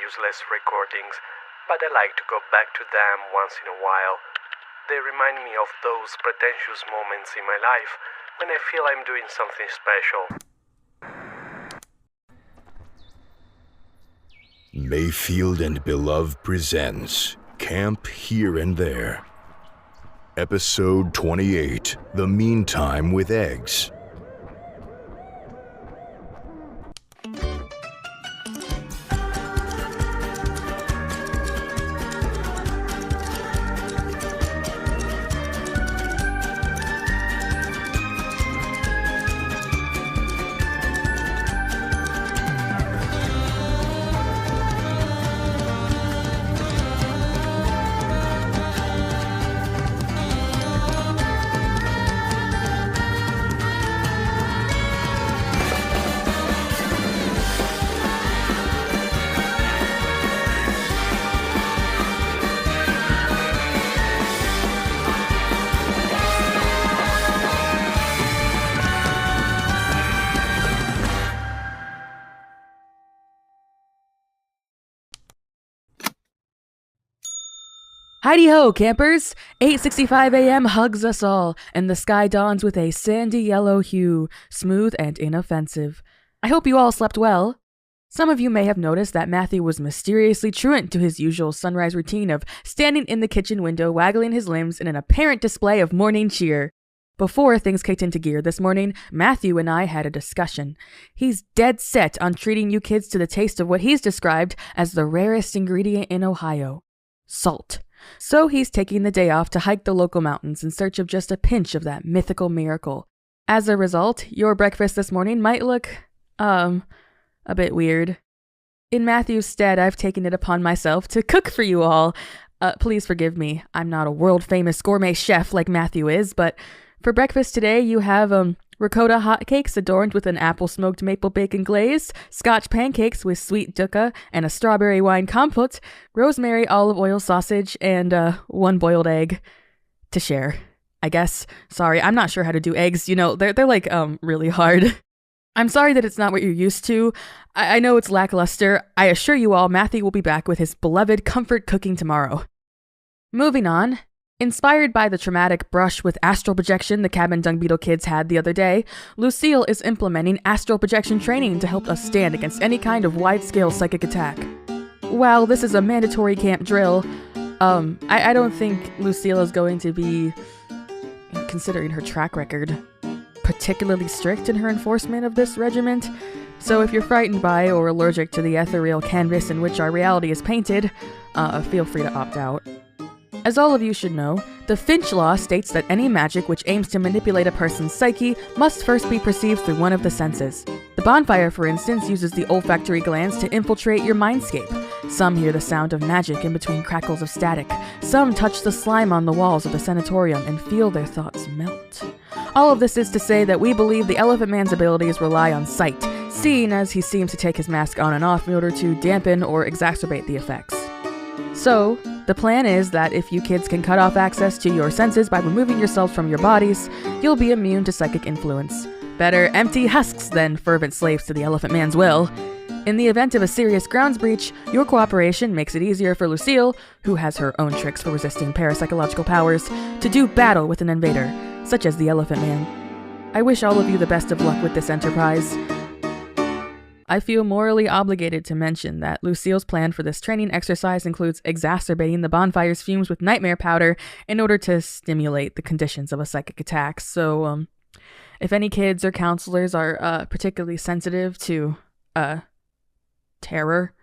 useless recordings, but I like to go back to them once in a while. They remind me of those pretentious moments in my life when I feel I'm doing something special. Mayfield and Beloved presents Camp Here and There. Episode 28, The Meantime with Eggs. Heidi-ho, campers! 8:65 a.m. hugs us all, and the sky dawns with a sandy yellow hue, smooth and inoffensive. I hope you all slept well. Some of you may have noticed that Matthew was mysteriously truant to his usual sunrise routine of standing in the kitchen window waggling his limbs in an apparent display of morning cheer. Before things kicked into gear this morning, Matthew and I had a discussion. He's dead set on treating you kids to the taste of what he's described as the rarest ingredient in Ohio: salt. So he's taking the day off to hike the local mountains in search of just a pinch of that mythical miracle. As a result, your breakfast this morning might look, a bit weird. In Matthew's stead, I've taken it upon myself to cook for you all. Please forgive me, I'm not a world-famous gourmet chef like Matthew is, but for breakfast today you have, ricotta hotcakes adorned with an apple-smoked maple bacon glaze, Scotch pancakes with sweet dukkha and a strawberry wine compote, rosemary olive oil sausage, and one boiled egg to share, I guess. Sorry, I'm not sure how to do eggs. You know, they're like really hard. I'm sorry that it's not what you're used to. I know it's lackluster. I assure you all, Matthew will be back with his beloved comfort cooking tomorrow. Moving on. Inspired by the traumatic brush with astral projection the cabin dung beetle kids had the other day, Lucille is implementing astral projection training to help us stand against any kind of wide-scale psychic attack. While this is a mandatory camp drill, I don't think Lucille is going to be, considering her track record, particularly strict in her enforcement of this regiment. So if you're frightened by or allergic to the ethereal canvas in which our reality is painted, feel free to opt out. As all of you should know, the Finch Law states that any magic which aims to manipulate a person's psyche must first be perceived through one of the senses. The bonfire, for instance, uses the olfactory glands to infiltrate your mindscape. Some hear the sound of magic in between crackles of static. Some touch the slime on the walls of the sanatorium and feel their thoughts melt. All of this is to say that we believe the Elephant Man's abilities rely on sight, seeing as he seems to take his mask on and off in order to dampen or exacerbate the effects. So, the plan is that if you kids can cut off access to your senses by removing yourselves from your bodies, you'll be immune to psychic influence. Better empty husks than fervent slaves to the Elephant Man's will. In the event of a serious grounds breach, your cooperation makes it easier for Lucille, who has her own tricks for resisting parapsychological powers, to do battle with an invader, such as the Elephant Man. I wish all of you the best of luck with this enterprise. I feel morally obligated to mention that Lucille's plan for this training exercise includes exacerbating the bonfire's fumes with nightmare powder in order to stimulate the conditions of a psychic attack. So, if any kids or counselors are particularly sensitive to terror,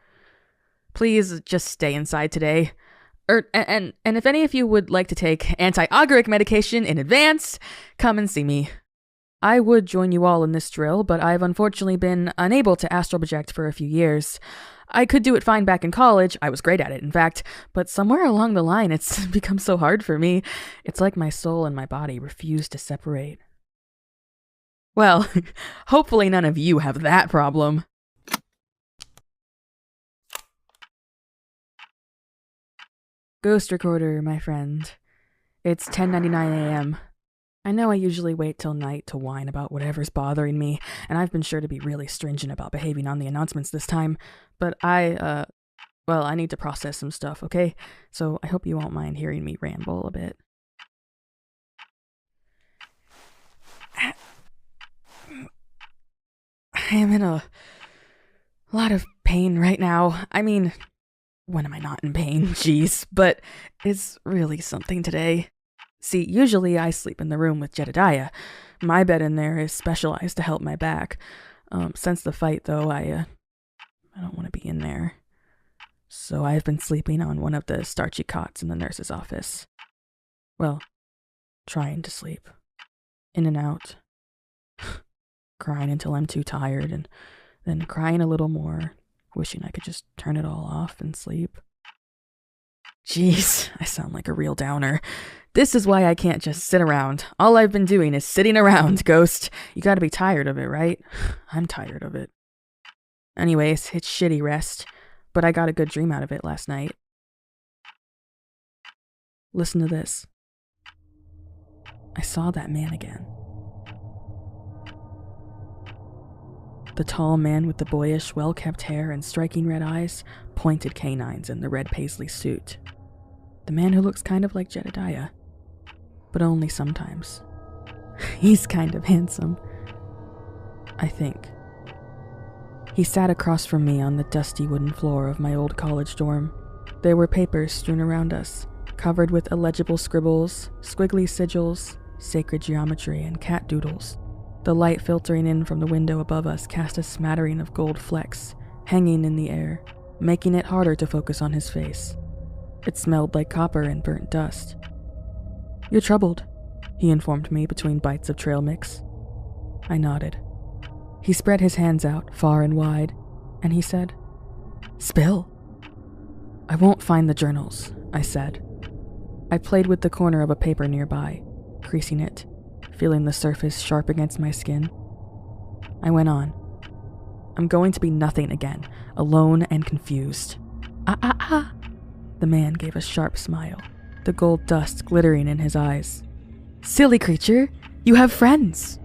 please just stay inside today. And if any of you would like to take anti-agoric medication in advance, come and see me. I would join you all in this drill, but I've unfortunately been unable to astral project for a few years. I could do it fine back in college, I was great at it in fact, but somewhere along the line it's become so hard for me. It's like my soul and my body refuse to separate. Well, hopefully none of you have that problem. Ghost recorder, my friend. It's 10:99 a.m. I know I usually wait till night to whine about whatever's bothering me, and I've been sure to be really stringent about behaving on the announcements this time, but Well, I need to process some stuff, okay? So I hope you won't mind hearing me ramble a bit. I am in a lot of pain right now. I mean, when am I not in pain? Jeez, but it's really something today. See, usually I sleep in the room with Jedediah. My bed in there is specialized to help my back. Since the fight, though, I don't want to be in there. So I've been sleeping on one of the starchy cots in the nurse's office. Well, trying to sleep. In and out. Crying until I'm too tired, and then crying a little more, wishing I could just turn it all off and sleep. Jeez, I sound like a real downer. This is why I can't just sit around. All I've been doing is sitting around, Ghost. You gotta be tired of it, right? I'm tired of it. Anyways, it's shitty rest, but I got a good dream out of it last night. Listen to this. I saw that man again. The tall man with the boyish, well-kept hair and striking red eyes, pointed canines in the red paisley suit. The man who looks kind of like Jedediah, but only sometimes. He's kind of handsome, I think. He sat across from me on the dusty wooden floor of my old college dorm. There were papers strewn around us, covered with illegible scribbles, squiggly sigils, sacred geometry, and cat doodles. The light filtering in from the window above us cast a smattering of gold flecks, hanging in the air, making it harder to focus on his face. It smelled like copper and burnt dust. "You're troubled," he informed me between bites of trail mix. I nodded. He spread his hands out, far and wide, and he said, "Spill." "I won't find the journals," I said. I played with the corner of a paper nearby, creasing it, feeling the surface sharp against my skin. I went on. "I'm going to be nothing again, alone and confused." Ah. The man gave a sharp smile, the gold dust glittering in his eyes. "Silly creature, you have friends."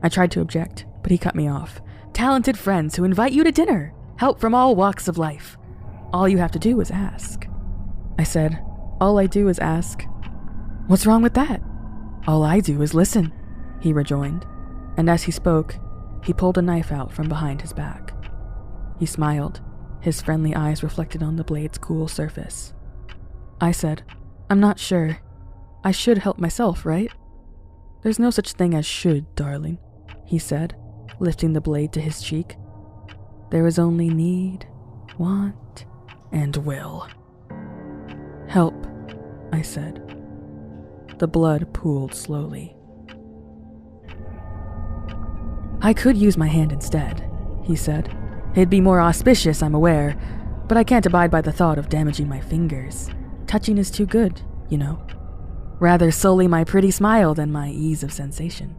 I tried to object, but he cut me off. "Talented friends who invite you to dinner, help from all walks of life. All you have to do is ask." I said, "All I do is ask." "What's wrong with that?" "All I do is listen," he rejoined, and as he spoke, he pulled a knife out from behind his back. He smiled, his friendly eyes reflected on the blade's cool surface. I said, "I'm not sure. I should help myself, right?" "There's no such thing as should, darling," he said, lifting the blade to his cheek. "There is only need, want, and will." "Help," I said. The blood pooled slowly. "I could use my hand instead," he said. "It'd be more auspicious, I'm aware, but I can't abide by the thought of damaging my fingers. Touching is too good, you know. Rather sully my pretty smile than my ease of sensation."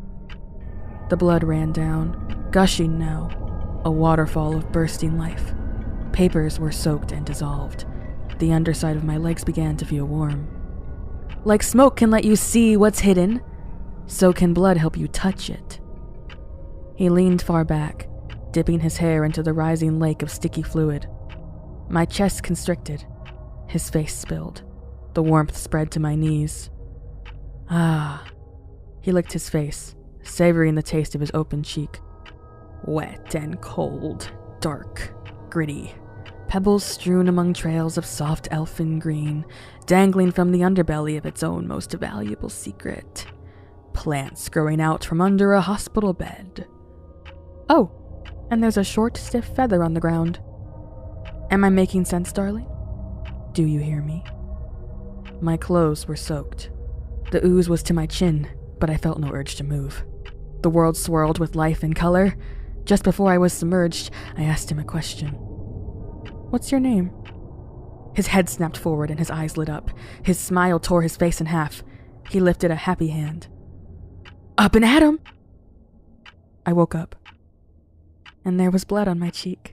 The blood ran down, gushing now, a waterfall of bursting life. Papers were soaked and dissolved. The underside of my legs began to feel warm. Like smoke can let you see what's hidden, so can blood help you touch it. He leaned far back, dipping his hair into the rising lake of sticky fluid. My chest constricted. His face spilled. The warmth spread to my knees. Ah. He licked his face, savoring the taste of his open cheek. Wet and cold, dark, gritty. Pebbles strewn among trails of soft elfin green, dangling from the underbelly of its own most valuable secret. Plants growing out from under a hospital bed. Oh, and there's a short, stiff feather on the ground. Am I making sense, darling? Do you hear me? My clothes were soaked. The ooze was to my chin, but I felt no urge to move. The world swirled with life and color. Just before I was submerged, I asked him a question. "What's your name?" His head snapped forward and his eyes lit up. His smile tore his face in half. He lifted a happy hand. "Up and at 'em!" I woke up, and there was blood on my cheek.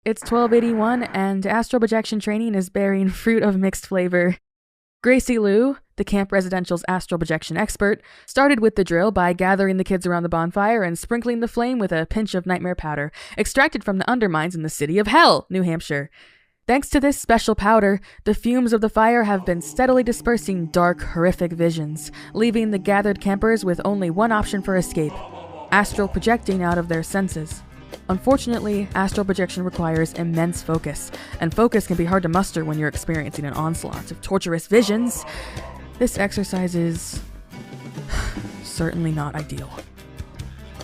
It's 1281, and astral projection training is bearing fruit of mixed flavor. Gracie Liu, the camp residential's astral projection expert, started with the drill by gathering the kids around the bonfire and sprinkling the flame with a pinch of nightmare powder, extracted from the undermines in the city of Hell, New Hampshire. Thanks to this special powder, the fumes of the fire have been steadily dispersing dark, horrific visions, leaving the gathered campers with only one option for escape: astral projecting out of their senses. Unfortunately, astral projection requires immense focus, and focus can be hard to muster when you're experiencing an onslaught of torturous visions. This exercise is certainly not ideal.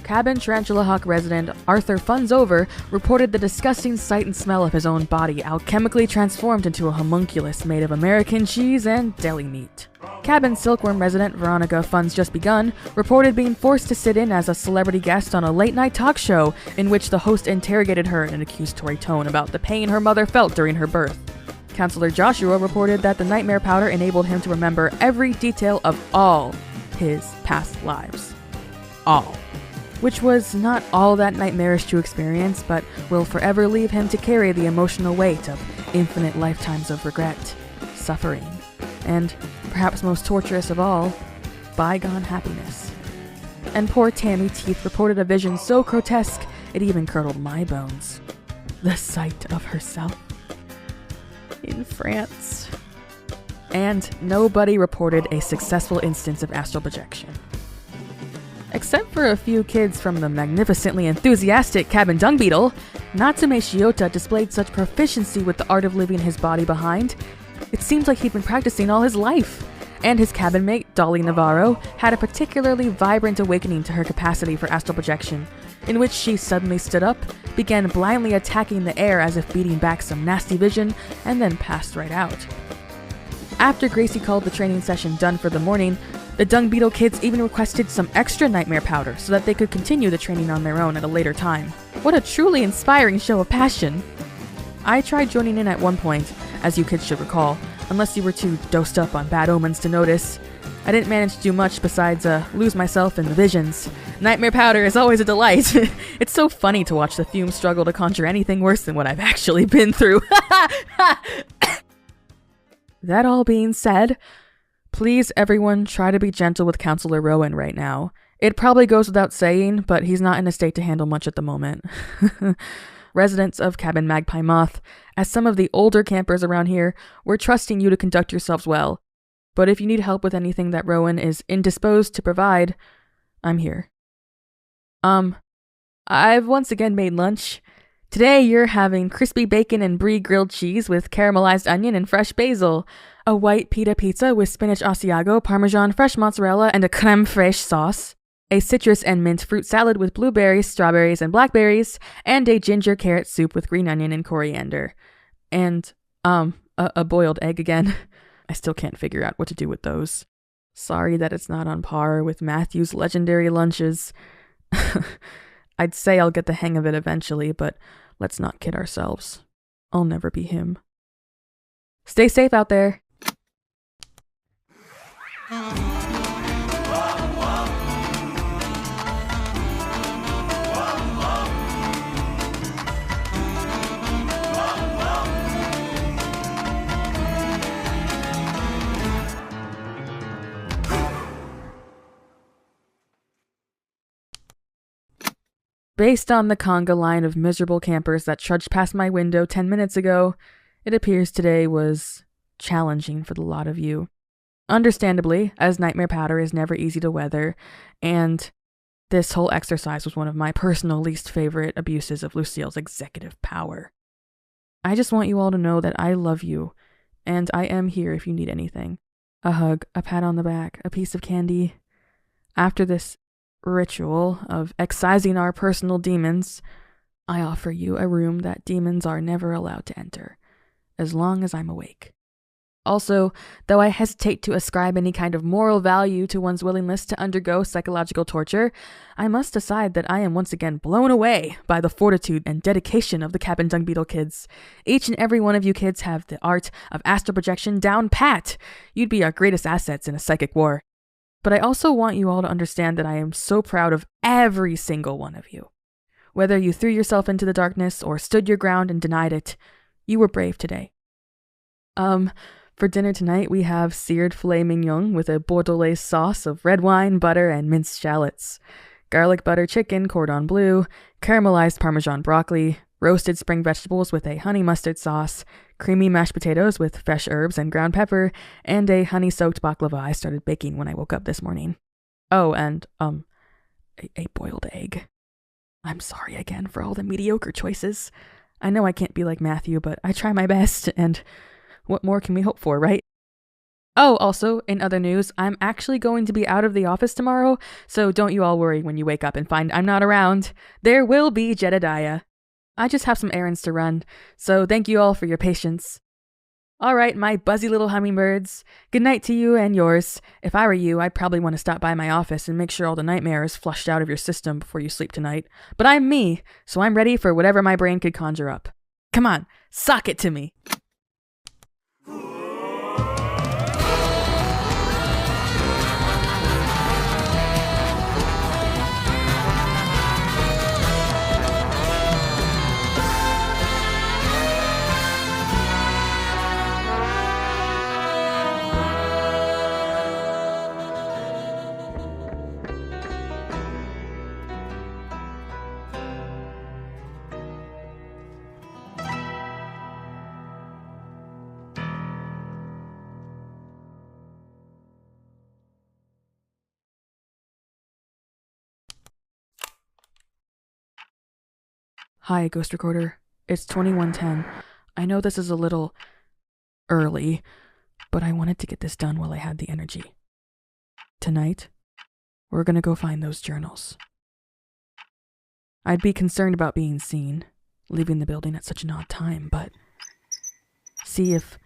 Cabin Tarantula Hawk resident Arthur Funsover reported the disgusting sight and smell of his own body alchemically transformed into a homunculus made of American cheese and deli meat. Cabin Silkworm resident Veronica Fun's Just Begun reported being forced to sit in as a celebrity guest on a late-night talk show in which the host interrogated her in an accusatory tone about the pain her mother felt during her birth. Counselor Joshua reported that the nightmare powder enabled him to remember every detail of all his past lives. All. Which was not all that nightmarish to experience, but will forever leave him to carry the emotional weight of infinite lifetimes of regret, suffering, and, perhaps most torturous of all, bygone happiness. And poor Tammy Teeth reported a vision so grotesque it even curdled my bones. The sight of herself in France. And nobody reported a successful instance of astral projection. Except for a few kids from the magnificently enthusiastic cabin dung beetle, Natsume Shiota displayed such proficiency with the art of leaving his body behind. It seemed like he'd been practicing all his life. And his cabin mate, Dolly Navarro, had a particularly vibrant awakening to her capacity for astral projection, in which she suddenly stood up, began blindly attacking the air as if beating back some nasty vision, and then passed right out. After Gracie called the training session done for the morning, the Dung Beetle kids even requested some extra nightmare powder so that they could continue the training on their own at a later time. What a truly inspiring show of passion! I tried joining in at one point, as you kids should recall, unless you were too dosed up on bad omens to notice. I didn't manage to do much besides lose myself in the visions. Nightmare powder is always a delight. It's so funny to watch the fumes struggle to conjure anything worse than what I've actually been through. That all being said, please everyone try to be gentle with Counselor Rowan right now. It probably goes without saying, but he's not in a state to handle much at the moment. Residents of Cabin Magpie Moth, as some of the older campers around here, we're trusting you to conduct yourselves well. But if you need help with anything that Rowan is indisposed to provide, I'm here. I've once again made lunch. Today you're having crispy bacon and brie grilled cheese with caramelized onion and fresh basil, a white pita pizza with spinach Asiago, parmesan, fresh mozzarella, and a creme fraiche sauce, a citrus and mint fruit salad with blueberries, strawberries, and blackberries, and a ginger carrot soup with green onion and coriander. And, a boiled egg again. I still can't figure out what to do with those. Sorry that it's not on par with Matthew's legendary lunches. I'd say I'll get the hang of it eventually, but let's not kid ourselves. I'll never be him. Stay safe out there. Based on the conga line of miserable campers that trudged past my window 10 minutes ago, it appears today was challenging for the lot of you. Understandably, as nightmare powder is never easy to weather, and this whole exercise was one of my personal least favorite abuses of Lucille's executive power. I just want you all to know that I love you, and I am here if you need anything. A hug, a pat on the back, a piece of candy. After this ritual of excising our personal demons, I offer you a room that demons are never allowed to enter, as long as I'm awake. Also, though I hesitate to ascribe any kind of moral value to one's willingness to undergo psychological torture, I must decide that I am once again blown away by the fortitude and dedication of the Cabin Dung Beetle kids. Each and every one of you kids have the art of astral projection down pat. You'd be our greatest assets in a psychic war. But I also want you all to understand that I am so proud of every single one of you. Whether you threw yourself into the darkness or stood your ground and denied it, you were brave today. For dinner tonight, we have seared filet mignon with a bordelaise sauce of red wine, butter, and minced shallots, garlic butter chicken, cordon bleu, caramelized Parmesan broccoli, roasted spring vegetables with a honey mustard sauce, creamy mashed potatoes with fresh herbs and ground pepper, and a honey-soaked baklava I started baking when I woke up this morning. Oh, and, a boiled egg. I'm sorry again for all the mediocre choices. I know I can't be like Matthew, but I try my best, and what more can we hope for, right? Oh, also, in other news, I'm actually going to be out of the office tomorrow, so don't you all worry when you wake up and find I'm not around. There will be Jedediah. I just have some errands to run, so thank you all for your patience. Alright, my buzzy little hummingbirds. Good night to you and yours. If I were you, I'd probably want to stop by my office and make sure all the nightmare is flushed out of your system before you sleep tonight. But I'm me, so I'm ready for whatever my brain could conjure up. Come on, sock it to me. Hi, Ghost Recorder. It's 21:10. I know this is a little early, but I wanted to get this done while I had the energy. Tonight, we're gonna go find those journals. I'd be concerned about being seen, leaving the building at such an odd time, but see if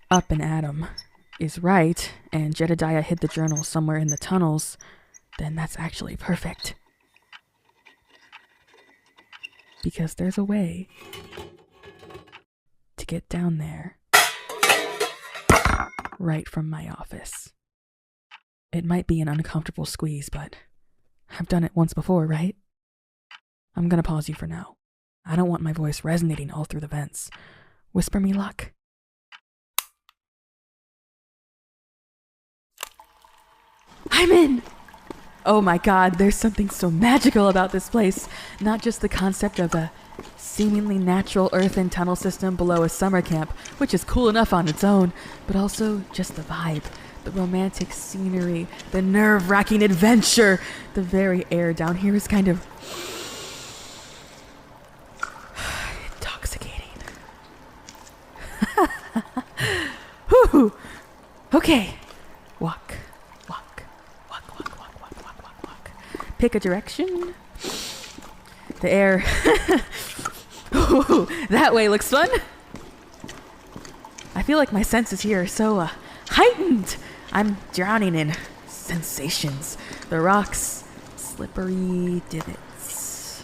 Up and Adam is right and Jedediah hid the journal somewhere in the tunnels, then that's actually perfect. Because there's a way to get down there right from my office. It might be an uncomfortable squeeze, but I've done it once before, right? I'm gonna pause you for now. I don't want my voice resonating all through the vents. Whisper me luck. I'm in! Oh my god, there's something so magical about this place. Not just the concept of a seemingly natural earthen tunnel system below a summer camp, which is cool enough on its own, but also just the vibe, the romantic scenery, the nerve-wracking adventure. The very air down here is kind of intoxicating. Whew. Okay. Walk. Pick a direction. The air. Ooh, that way looks fun. I feel like my senses here are so heightened. I'm drowning in sensations. The rocks, slippery divots,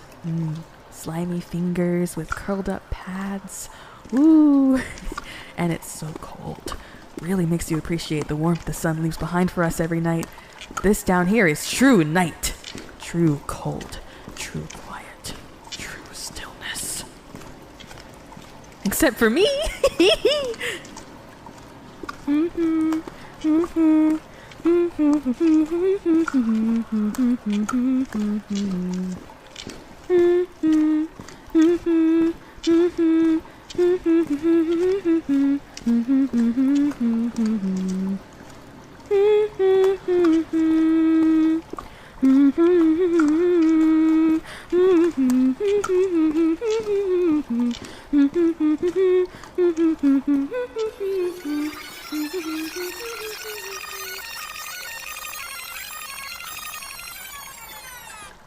slimy fingers with curled up pads. Ooh, and it's so cold. Really makes you appreciate the warmth the sun leaves behind for us every night. This down here is true night. True cold, true quiet, true stillness. Except for me!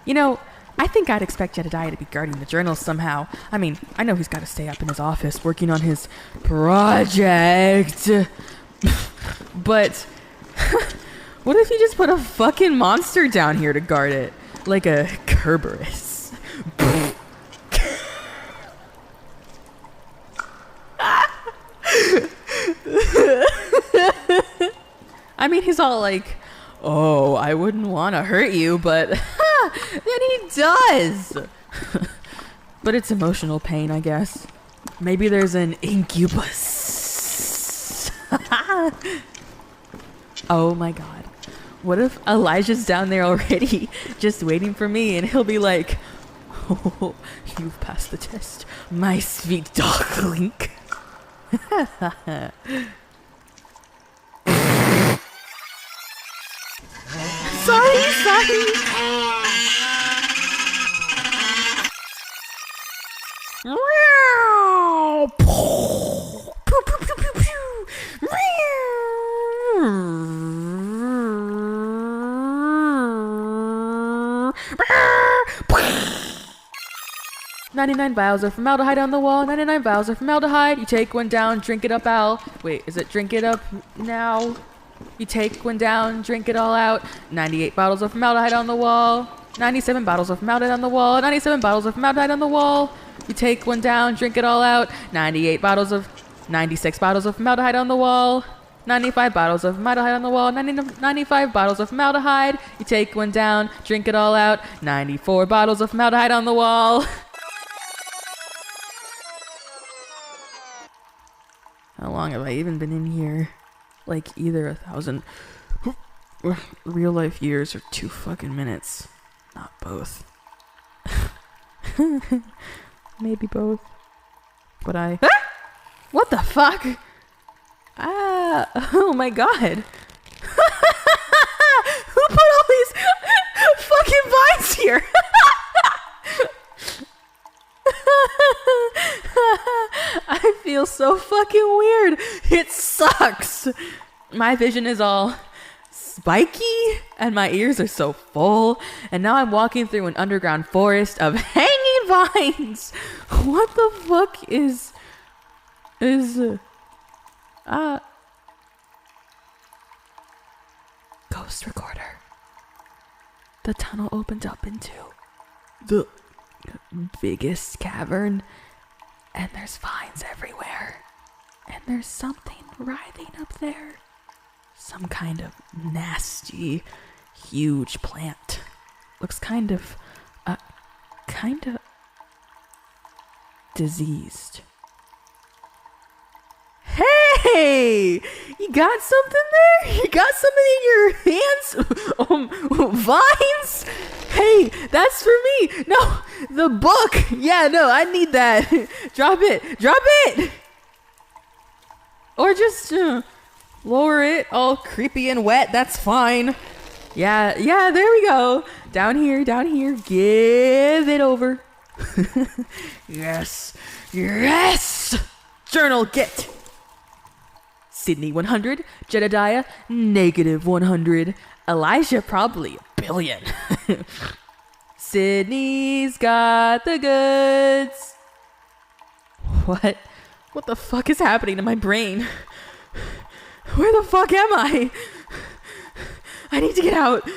You know, I think I'd expect Jedediah to be guarding the journals somehow. I mean, I know he's got to stay up in his office working on his project. But what if you just put a fucking monster down here to guard it? Like a Kerberos. I mean, he's all like, oh, I wouldn't want to hurt you, but then he does. But it's emotional pain, I guess. Maybe there's an incubus. Oh my god. What if Elijah's down there already, just waiting for me, and he'll be like, "Oh, you've passed the test, my sweet dog Link." Sorry. Pew, pew, pew, pew, pew. 99 vials of formaldehyde on the wall. 99 vials of formaldehyde. You take one down, drink it up, Al. Wait, is it drink it up now? You take one down, drink it all out. 98 bottles of formaldehyde on the wall. 97 bottles of formaldehyde on the wall. 97 bottles of formaldehyde on the wall. You take one down, drink it all out. 96 bottles of formaldehyde on the wall. 95 bottles of formaldehyde on the wall. 95 bottles of formaldehyde. You take one down, drink it all out. 94 bottles of formaldehyde on the wall. How long have I even been in here? Like either 1,000 real life years or 2 fucking minutes. Not both. Maybe both. But I... Ah! What the fuck? Oh my god. Who put all these fucking vines here? I feel so fucking weird. It sucks. My vision is all spiky and my ears are so full, and now I'm walking through an underground forest of hanging vines. What the fuck is ghost recorder. The tunnel opened up into the biggest cavern, and there's vines everywhere, and there's something writhing up there. Some kind of nasty, huge plant. Looks kind of diseased. Hey! You got something there? You got something in your hands? Vines? Hey, that's for me. No, the book. Yeah, no, I need that. Drop it. Or just lower it all creepy and wet. That's fine. Yeah, there we go. Down here. Give it over. Yes. Journal get. Sydney 100, Jedediah -100, Elijah probably 1 billion. Sydney's got the goods. What the fuck is happening to my brain? Where the fuck am I? I need to get out.